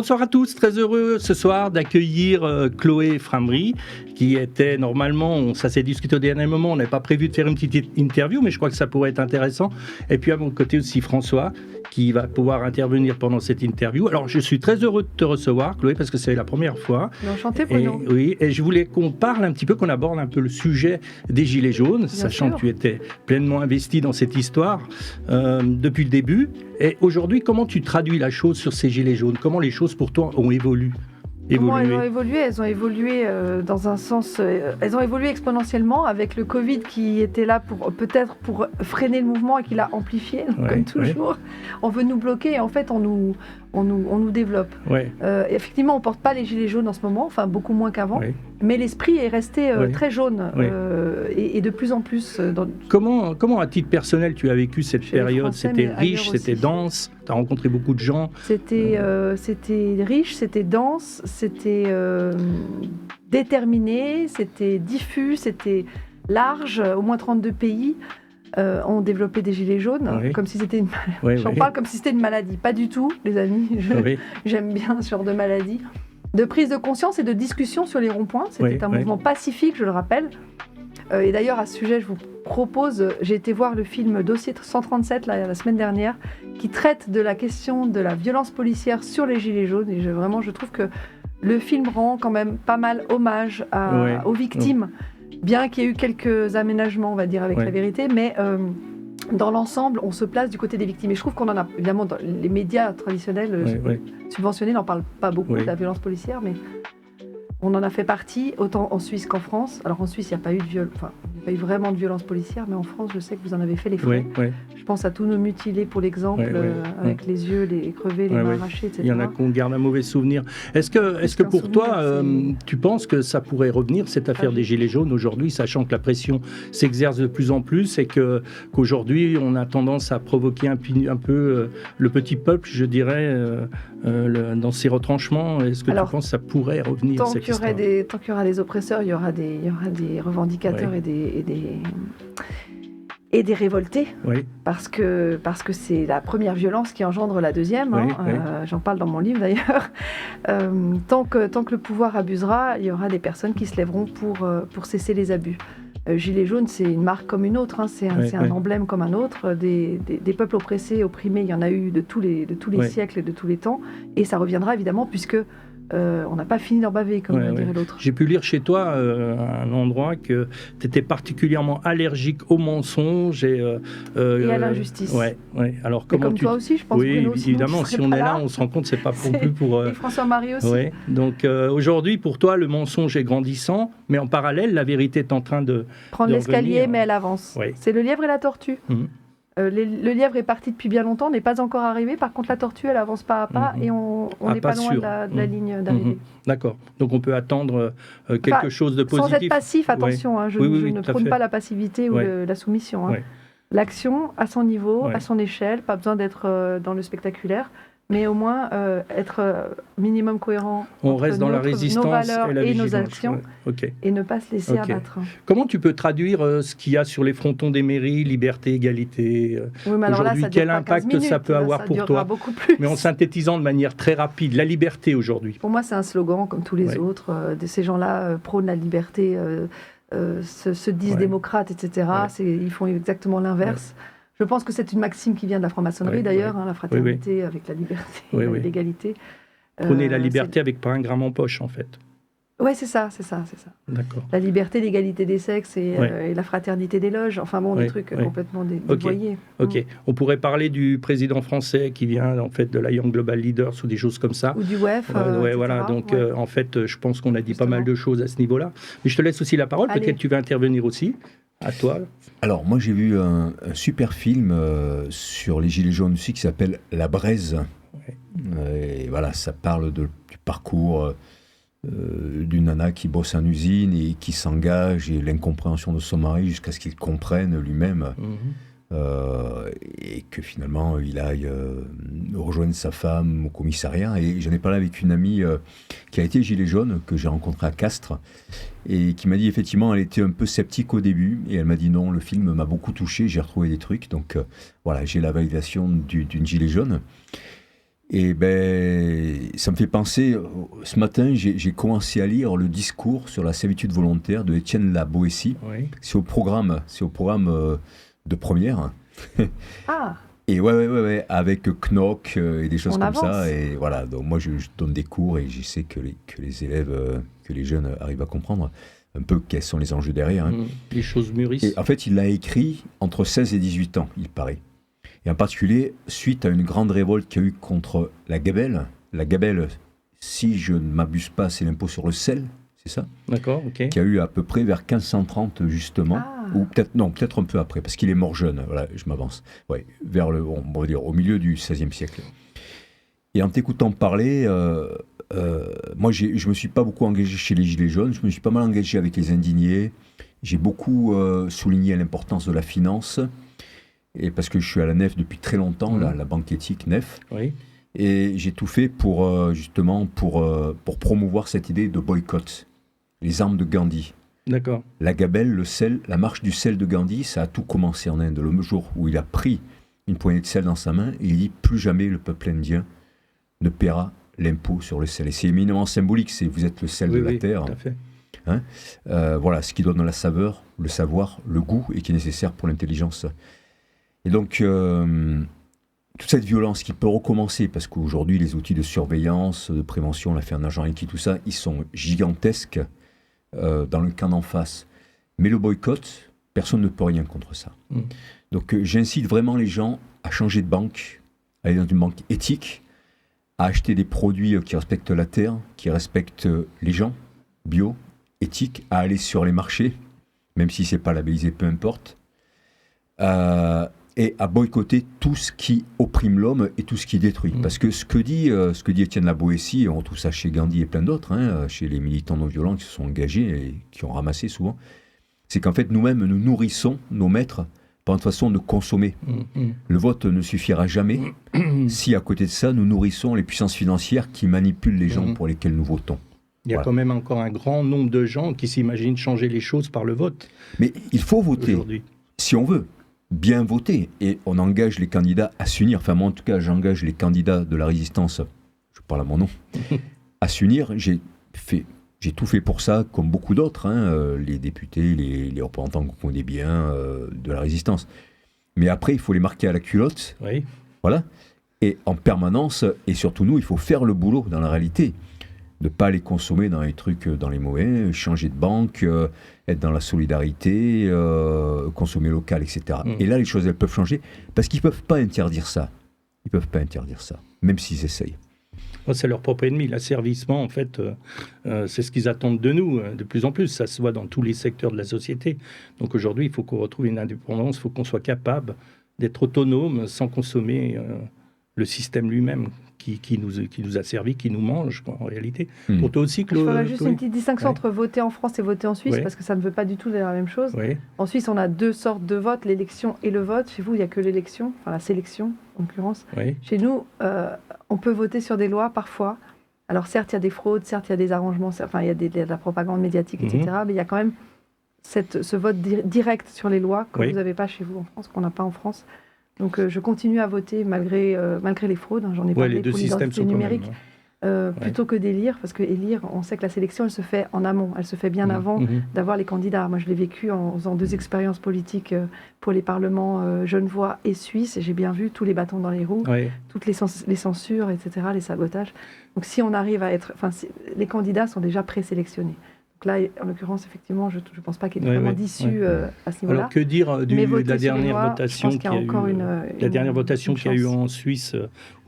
Bonsoir à tous, très heureux ce soir d'accueillir Chloé Framery, qui était normalement, ça s'est discuté au dernier moment, on n'avait pas prévu de faire une petite interview, mais je crois que ça pourrait être intéressant. Et puis à mon côté aussi François, qui va pouvoir intervenir pendant cette interview. Alors je suis très heureux de te recevoir, Chloé, parce que c'est la première fois. Enchanté, Bruno. Oui, et je voulais qu'on parle un petit peu, qu'on aborde un peu le sujet des Gilets jaunes, sachant que tu étais pleinement investi dans cette histoire depuis le début. Et aujourd'hui, comment tu traduis la chose sur ces Gilets jaunes ? Comment les choses pour toi ont évolué ? Comment elles ont évolué ? Elles ont évolué dans un sens... elles ont évolué exponentiellement avec le Covid qui était là peut-être pour freiner le mouvement et qui l'a amplifié, comme toujours. On veut nous bloquer et en fait on nous développe. Effectivement, on ne porte pas les gilets jaunes en ce moment, enfin beaucoup moins qu'avant, mais l'esprit est resté très jaune et de plus en plus. Comment, à titre personnel, tu as vécu cette période ? C'était riche, c'était dense, tu as rencontré beaucoup de gens. C'était riche, c'était dense, c'était déterminé, c'était diffus, c'était large, au moins 32 pays. Ont développé des gilets jaunes, comme si c'était J'en parle comme si c'était une maladie. Pas du tout, les amis. J'aime bien ce genre de maladie. De prise de conscience et de discussion sur les ronds-points. C'était un mouvement pacifique, je le rappelle. Et d'ailleurs, à ce sujet, je vous propose... J'ai été voir le film Dossier 137 la semaine dernière, qui traite de la question de la violence policière sur les gilets jaunes. Et je trouve que le film rend quand même pas mal hommage aux victimes. Bien qu'il y ait eu quelques aménagements, on va dire, avec la vérité, mais dans l'ensemble, on se place du côté des victimes. Et je trouve qu'on en a, évidemment, dans les médias traditionnels subventionnés n'en parlent pas beaucoup de la violence policière, mais on en a fait partie, autant en Suisse qu'en France. Alors en Suisse, il n'y a pas eu vraiment de violence policière, mais en France, je sais que vous en avez fait les frais. Je pense à tous nos mutilés, pour l'exemple, avec les yeux crevés, les mains arrachées, etc. Il y en a qu'on garde un mauvais souvenir. Est-ce que pour toi, tu penses que ça pourrait revenir, cette affaire des Gilets jaunes, aujourd'hui, sachant que la pression s'exerce de plus en plus et qu'aujourd'hui, on a tendance à provoquer un peu le petit peuple, je dirais, dans ses retranchements. Est-ce que tu penses que ça pourrait revenir, tant qu'il y aura des oppresseurs, il y aura des revendicateurs et des révoltés, parce que c'est la première violence qui engendre la deuxième. J'en parle dans mon livre d'ailleurs. Tant que le pouvoir abusera, il y aura des personnes qui se lèveront pour cesser les abus. Gilets jaunes, c'est une marque comme une autre, c'est un emblème comme un autre. Des peuples oppressés, opprimés, il y en a eu de tous les siècles et de tous les temps, et ça reviendra évidemment puisque on n'a pas fini d'en baver, comme dirait l'autre. J'ai pu lire chez toi à un endroit que tu étais particulièrement allergique aux mensonges et à l'injustice. Alors, comme toi aussi, je pense. Oui, Bruno, évidemment, si on est là, on se rend compte que c'est pas non plus pour... Et François-Marie aussi. Donc aujourd'hui, pour toi, le mensonge est grandissant, mais en parallèle, la vérité est en train de prendre l'escalier, revenir. Mais elle avance. C'est le lièvre et la tortue. Le lièvre est parti depuis bien longtemps, n'est pas encore arrivé. Par contre, la tortue, elle avance pas à pas et on n'est pas loin de la ligne d'arrivée. D'accord. Donc, on peut attendre quelque chose de positif. Sans être passif, attention. Je ne prône pas la passivité ou la soumission. L'action, à son niveau, à son échelle, pas besoin d'être dans le spectaculaire, mais au moins être minimum cohérent. On reste dans la résistance nos valeurs et la vigilance. Nos actions, et ne pas se laisser abattre. Comment tu peux traduire ce qu'il y a sur les frontons des mairies, liberté, égalité aujourd'hui, quel impact ça peut avoir pour toi? Mais en synthétisant de manière très rapide, la liberté aujourd'hui. Pour moi, c'est un slogan comme tous les autres. Ces gens-là prônent la liberté, se disent démocrates, etc. Ils font exactement l'inverse. Je pense que c'est une maxime qui vient de la franc-maçonnerie d'ailleurs, la fraternité avec la liberté, l'égalité. Prôner la liberté avec pas un gramme en poche en fait. Oui, c'est ça. D'accord. La liberté, l'égalité des sexes et la fraternité des loges, des trucs complètement dévoyés. Ok. On pourrait parler du président français qui vient en fait de la Young Global Leaders ou des choses comme ça. Ou du WEF. Voilà. Donc en fait, je pense qu'on a dit pas mal de choses à ce niveau-là. Mais je te laisse aussi la parole. Peut-être tu vas intervenir aussi. À toi. Alors, moi, j'ai vu un super film sur les Gilets jaunes aussi qui s'appelle La Braise. Et voilà, ça parle du parcours d'une nana qui bosse en usine et qui s'engage et l'incompréhension de son mari jusqu'à ce qu'il comprenne lui-même. Et que finalement il aille rejoindre sa femme au commissariat. Et j'en ai parlé avec une amie qui a été gilet jaune, que j'ai rencontrée à Castres, et qui m'a dit effectivement elle était un peu sceptique au début, et elle m'a dit non, le film m'a beaucoup touché, j'ai retrouvé des trucs, donc voilà, j'ai la validation d'une gilet jaune. Et ça me fait penser, ce matin, j'ai commencé à lire le discours sur la servitude volontaire de Étienne La Boétie. Oui. C'est au programme de première. Ah. Et ouais, avec Knock et des choses On comme avance. ça. Et voilà, donc moi je donne des cours et je sais que les élèves, que les jeunes arrivent à comprendre un peu quels sont les enjeux derrière. Hein. Les choses mûrissent. Et en fait, il l'a écrit entre 16 et 18 ans, il paraît. Et en particulier, suite à une grande révolte qu'il y a eu contre la gabelle. La gabelle, si je ne m'abuse pas, c'est l'impôt sur le sel, c'est ça ? D'accord, ok. Qui a eu à peu près vers 1530, justement. Ah. Ou peut-être un peu après, parce qu'il est mort jeune. Voilà, je m'avance. Ouais, on va dire, au milieu du XVIe siècle. Et en t'écoutant parler, moi, je ne me suis pas beaucoup engagé chez les Gilets jaunes. Je me suis pas mal engagé avec les indignés. J'ai beaucoup souligné l'importance de la finance. Et parce que je suis à la Nef depuis très longtemps, la banque éthique Nef. Oui. Et j'ai tout fait pour promouvoir cette idée de boycott. Les armes de Gandhi. D'accord. La gabelle, le sel, la marche du sel de Gandhi, ça a tout commencé en Inde. Le jour où il a pris une poignée de sel dans sa main, et il dit plus jamais le peuple indien ne paiera l'impôt sur le sel. Et c'est éminemment symbolique, vous êtes le sel de la terre. Tout à fait. Hein, voilà, ce qui donne la saveur, le savoir, le goût, et qui est nécessaire pour l'intelligence. Et donc, toute cette violence qui peut recommencer, parce qu'aujourd'hui, les outils de surveillance, de prévention, l'affaire Najaniki, tout ça, ils sont gigantesques dans le camp d'en face. Mais le boycott, personne ne peut rien contre ça. Donc, j'incite vraiment les gens à changer de banque, à aller dans une banque éthique, à acheter des produits qui respectent la terre, qui respectent les gens, bio, éthique, à aller sur les marchés, même si ce n'est pas labellisé, peu importe. Et à boycotter tout ce qui opprime l'homme et tout ce qui détruit. Parce que ce que dit Étienne La Boétie, on trouve ça chez Gandhi et plein d'autres, chez les militants non violents qui se sont engagés et qui ont ramassé souvent, c'est qu'en fait nous-mêmes nous nourrissons nos maîtres par une façon de consommer. Le vote ne suffira jamais si à côté de ça nous nourrissons les puissances financières qui manipulent les gens pour lesquels nous votons. Il y a quand même encore un grand nombre de gens qui s'imaginent changer les choses par le vote. Mais il faut voter, si on veut. Bien voter, et on engage les candidats à s'unir. Enfin, moi, en tout cas, j'engage les candidats de la résistance, je parle à mon nom, à s'unir. J'ai tout fait pour ça, comme beaucoup d'autres, les députés, les représentants qu'on connaît bien de la résistance. Mais après, il faut les marquer à la culotte. Oui. Voilà. Et en permanence, et surtout nous, il faut faire le boulot dans la réalité. Ne pas les consommer dans les trucs, dans les mauvais, changer de banque, être dans la solidarité, consommer local, etc. Et là, les choses, elles peuvent changer, parce qu'ils ne peuvent pas interdire ça. Ils ne peuvent pas interdire ça, même s'ils essayent. C'est leur propre ennemi. L'asservissement, en fait, c'est ce qu'ils attendent de nous, de plus en plus. Ça se voit dans tous les secteurs de la société. Donc aujourd'hui, il faut qu'on retrouve une indépendance, il faut qu'on soit capable d'être autonome sans consommer le système lui-même. Qui nous a servi, qui nous mange, quoi, en réalité. Pour toi aussi, Claude. Je ferai juste une petite distinction entre voter en France et voter en Suisse, parce que ça ne veut pas du tout dire la même chose. En Suisse, on a deux sortes de votes, l'élection et le vote. Chez vous, il n'y a que l'élection, enfin la sélection, en l'occurrence. Chez nous, on peut voter sur des lois, parfois. Alors certes, il y a des fraudes, certes, il y a des arrangements, enfin, il y a de la propagande médiatique, etc. Mais il y a quand même ce vote direct sur les lois que vous n'avez pas chez vous en France, qu'on n'a pas en France. Donc je continue à voter malgré les fraudes. J'en ai parlé pour l'identité numérique. Plutôt que d'élire, parce que élire, on sait que la sélection, elle se fait en amont, elle se fait bien avant d'avoir les candidats. Moi, je l'ai vécu en faisant 2 expériences politiques pour les parlements genevois et suisses, et j'ai bien vu tous les bâtons dans les roues, toutes les censures, etc., les sabotages. Donc si on arrive à être... Enfin, les candidats sont déjà présélectionnés. Donc là, en l'occurrence, effectivement, je ne pense pas qu'il y ait vraiment d'issue à ce niveau-là. Alors que dire de la dernière votation qu'il y a eu en Suisse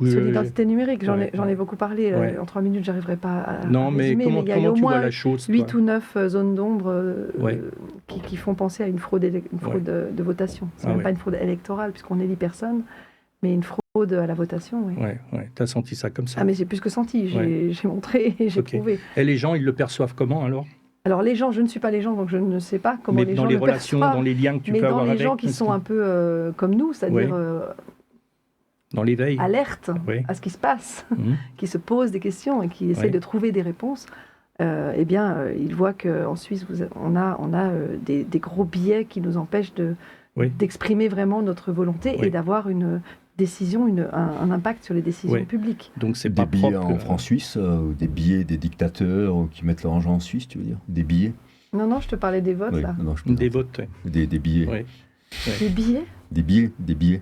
sur l'identité numérique, j'en ai beaucoup parlé. En 3 minutes, je n'arriverai pas à résumer, comment il y a au tu moins vois la chose, 8 ou 9 zones d'ombre qui font penser à une fraude de votation. Ce n'est même pas une fraude électorale, puisqu'on n'élit personne, mais une fraude à la votation. Tu as senti ça comme ça? Ah, mais j'ai plus que senti, j'ai montré et j'ai prouvé. Et les gens, ils le perçoivent comment alors? Alors les gens, je ne suis pas les gens, donc je ne sais pas comment les gens le perçoivent. Dans les relations, dans les liens que tu peux avoir avec... Mais dans les gens qui sont un peu comme nous, c'est-à-dire dans l'éveil, alertes à ce qui se passe, qui se posent des questions et qui essayent de trouver des réponses, eh bien, ils voient qu'en Suisse, on a des gros biais qui nous empêchent d'exprimer vraiment notre volonté et d'avoir décisions, un impact sur les décisions publiques. Donc c'est des pas billets propre, en francs suisses, des billets des dictateurs qui mettent leur argent en Suisse, tu veux dire? Des billets? Non, je te parlais des votes, là. Non, des votes, des billets. Oui. Des billets? Des billets.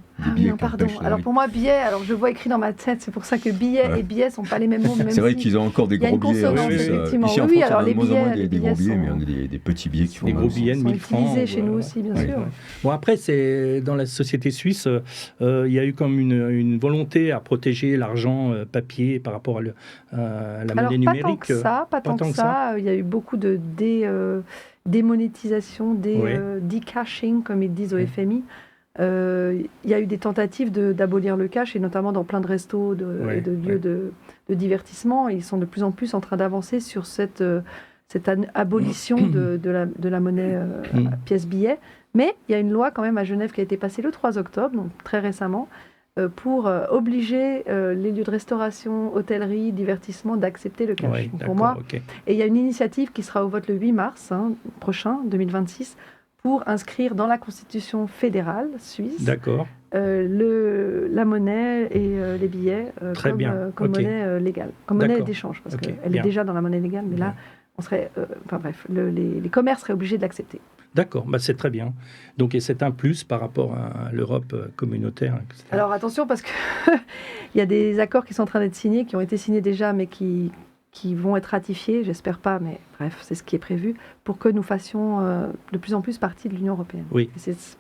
Non, pardon. Alors pour moi, billets, je vois écrit dans ma tête, c'est pour ça que billets et billets sont pas les mêmes mots. C'est vrai qu'ils ont encore des gros billets. Effectivement. Ici en oui, France, alors on a les de moins en moins billets, des gros billets, mais on a des petits billets qui font des gros billets de 1000 francs. Utilisés chez nous aussi, bien sûr. Bon, après, c'est dans la société suisse, il y a eu comme une volonté à protéger l'argent papier par rapport à la monnaie numérique. Pas tant que ça. Il y a eu beaucoup de démonétisation, decashing, comme ils disent au FMI. Il y a eu des tentatives d'abolir le cash, et notamment dans plein de restos et de lieux de divertissement. Ils sont de plus en plus en train d'avancer sur cette abolition de la monnaie pièce-billet. Mais il y a une loi quand même à Genève qui a été passée le 3 octobre, donc très récemment, pour obliger les lieux de restauration, hôtellerie, divertissement d'accepter le cash. Pour moi, et il y a une initiative qui sera au vote le 8 mars prochain, 2026, pour inscrire dans la Constitution fédérale suisse la monnaie et les billets comme monnaie légale, comme monnaie d'échange, parce qu'elle est déjà dans la monnaie légale, mais là, on serait, les commerces seraient obligés de l'accepter. D'accord, c'est très bien. Donc, et c'est un plus par rapport à l'Europe communautaire, etc. Alors attention, parce qu'il y a des accords qui sont en train d'être signés, qui ont été signés déjà, mais qui vont être ratifiés, j'espère pas, mais bref, c'est ce qui est prévu, pour que nous fassions de plus en plus partie de l'Union européenne. Oui.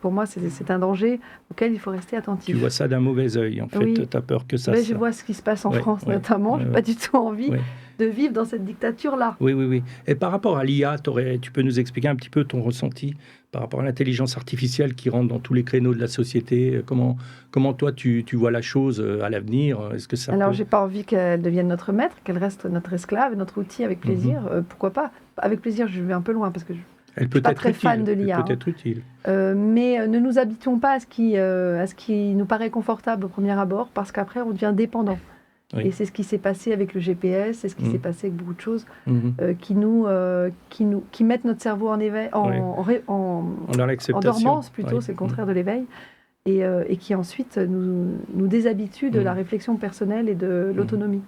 Pour moi, c'est un danger auquel il faut rester attentif. Tu vois ça d'un mauvais œil, en fait. Tu as peur que ça... Je vois ce qui se passe en France, notamment. Je n'ai pas du tout envie de vivre dans cette dictature-là. Oui. Et par rapport à l'IA, tu peux nous expliquer un petit peu ton ressenti par rapport à l'intelligence artificielle qui rentre dans tous les créneaux de la société? Comment toi, tu vois la chose à l'avenir? Est-ce que ça j'ai pas envie qu'elle devienne notre maître, qu'elle reste notre esclave, notre outil, avec plaisir. Pourquoi pas? Avec plaisir, je vais un peu loin, parce que je ne suis pas très fan de l'IA. Elle peut être utile. Mais ne nous habituons pas à ce qui nous paraît confortable au premier abord, parce qu'après, on devient dépendant. Oui. Et c'est ce qui s'est passé avec le GPS, c'est ce qui s'est passé avec beaucoup de choses qui mettent notre cerveau en éveil, en dormance plutôt, c'est le contraire de l'éveil, et qui ensuite nous déshabituent de la réflexion personnelle et de l'autonomie.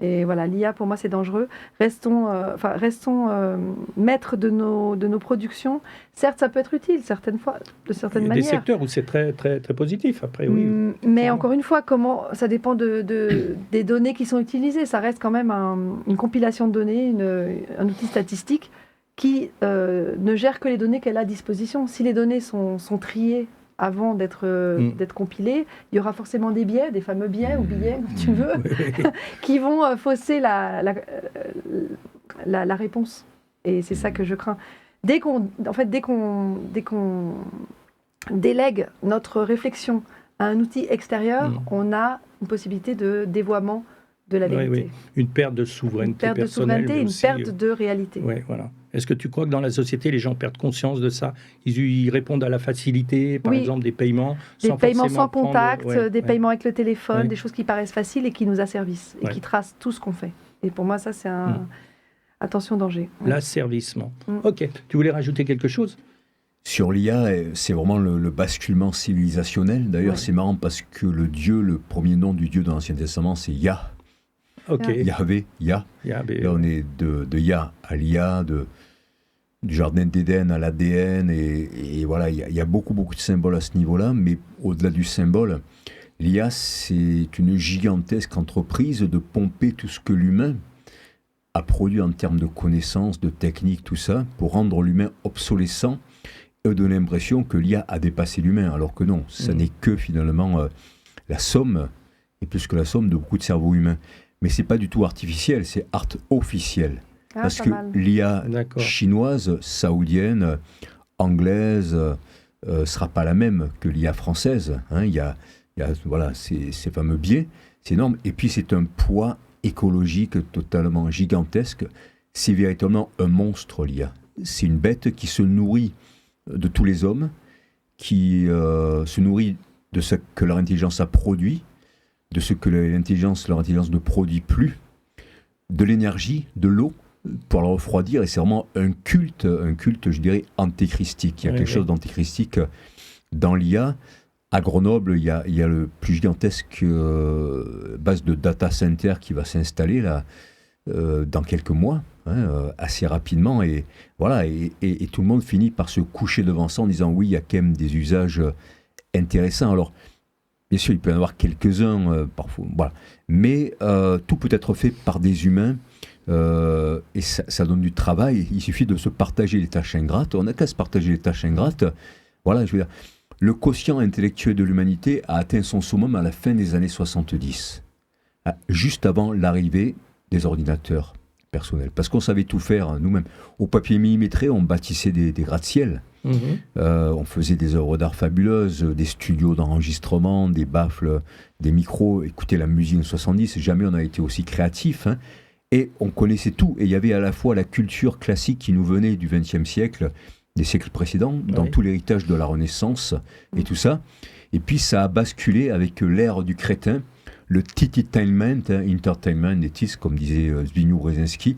Et voilà, l'IA pour moi c'est dangereux. Restons maîtres de nos productions. Certes, ça peut être utile certaines fois, de certaines manières. Il y a des secteurs où c'est très, très, très positif, après, oui. Mais encore une fois, ça dépend des données qui sont utilisées. Ça reste quand même une compilation de données, un outil statistique qui ne gère que les données qu'elle a à disposition. Si les données sont triées avant d'être compilées, il y aura forcément des biais, des fameux biais ou billets, comme tu veux, qui vont fausser la réponse. Et c'est ça que je crains. Dès qu'on délègue notre réflexion à un outil extérieur, on a une possibilité de dévoiement de la vérité. Une perte de souveraineté personnelle. Une perte de réalité. Voilà. Est-ce que tu crois que dans la société, les gens perdent conscience de ça? Ils répondent à la facilité, par exemple, des paiements sans contact, des paiements avec le téléphone, des choses qui paraissent faciles et qui nous asservissent, et qui tracent tout ce qu'on fait. Et pour moi, ça, c'est un... Attention, danger. L'asservissement. Ok. Tu voulais rajouter quelque chose? Sur l'IA, c'est vraiment le basculement civilisationnel. D'ailleurs, c'est marrant parce que le premier nom du Dieu dans l'Ancien Testament, c'est Yah. Yahvé, Yah. Là, on est de Yah à l'IA, du jardin d'Éden à l'ADN. Et voilà, il y a beaucoup de symboles à ce niveau-là. Mais au-delà du symbole, l'IA, c'est une gigantesque entreprise de pomper tout ce que l'humain a produit en termes de connaissances, de techniques, tout ça, pour rendre l'humain obsolescent et donner l'impression que l'IA a dépassé l'humain, alors que non, ça n'est que finalement la somme, et plus que la somme, de beaucoup de cerveaux humains. Mais c'est pas du tout artificiel, c'est artificiel. Parce que l'IA chinoise, saoudienne, anglaise, sera pas la même que l'IA française. Il y a ces fameux biais, c'est énorme. Et puis c'est un poids écologique totalement gigantesque. C'est véritablement un monstre, l'IA. C'est une bête qui se nourrit de tous les hommes, qui se nourrit de ce que leur intelligence a produit, de ce que leur intelligence ne produit plus, de l'énergie, de l'eau, pour la refroidir. Et c'est vraiment un culte, je dirais, antéchristique. Il y a quelque chose d'antéchristique dans l'IA, à Grenoble, il y a le plus gigantesque base de data center qui va s'installer là dans quelques mois, assez rapidement. Et voilà, et tout le monde finit par se coucher devant ça en disant oui, il y a quand même des usages intéressants. Alors, bien sûr, il peut y en avoir quelques-uns parfois, voilà. Mais tout peut être fait par des humains. Et ça donne du travail. Il suffit de se partager les tâches ingrates. On n'a qu'à se partager les tâches ingrates. Voilà, je veux dire. Le quotient intellectuel de l'humanité a atteint son summum à la fin des années 70, juste avant l'arrivée des ordinateurs personnels. Parce qu'on savait tout faire nous-mêmes. Au papier millimétré, on bâtissait des gratte-ciel. On faisait des œuvres d'art fabuleuses, des studios d'enregistrement, des baffles, des micros. Écoutez, la musique en 70, jamais on n'a été aussi créatif. Et on connaissait tout. Et il y avait à la fois la culture classique qui nous venait du XXe siècle, des siècles précédents, dans tout l'héritage de la Renaissance et tout ça. Et puis ça a basculé avec l'ère du crétin, le tititainment, entertainment, des tis, comme disait Zbigniew Brzezinski,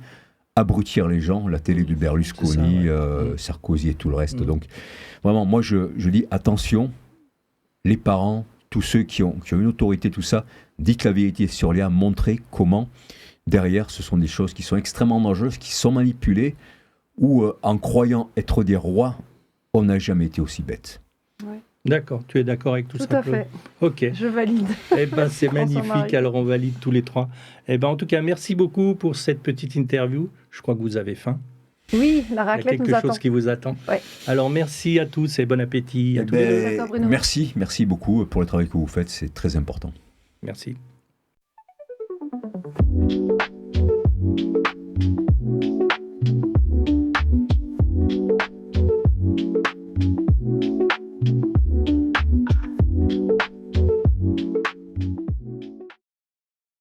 abrutir les gens, la télé de Berlusconi, Sarkozy et tout le reste. Donc vraiment, moi je dis attention, les parents, tous ceux qui ont une autorité, tout ça, dites la vérité sur Léa, montrez comment derrière ce sont des choses qui sont extrêmement dangereuses, qui sont manipulées, où en croyant être des rois, on n'a jamais été aussi bête. Ouais. D'accord, tu es d'accord avec tout ça? Tout à fait. Ok. Je valide. Eh ben, c'est magnifique, alors on valide tous les trois. Eh ben, en tout cas, merci beaucoup pour cette petite interview. Je crois que vous avez faim. Oui, la raclette nous attend. Il y a quelque chose qui vous attend. Ouais. Alors merci à tous et bon appétit à tous. Merci beaucoup pour le travail que vous faites, c'est très important. Merci.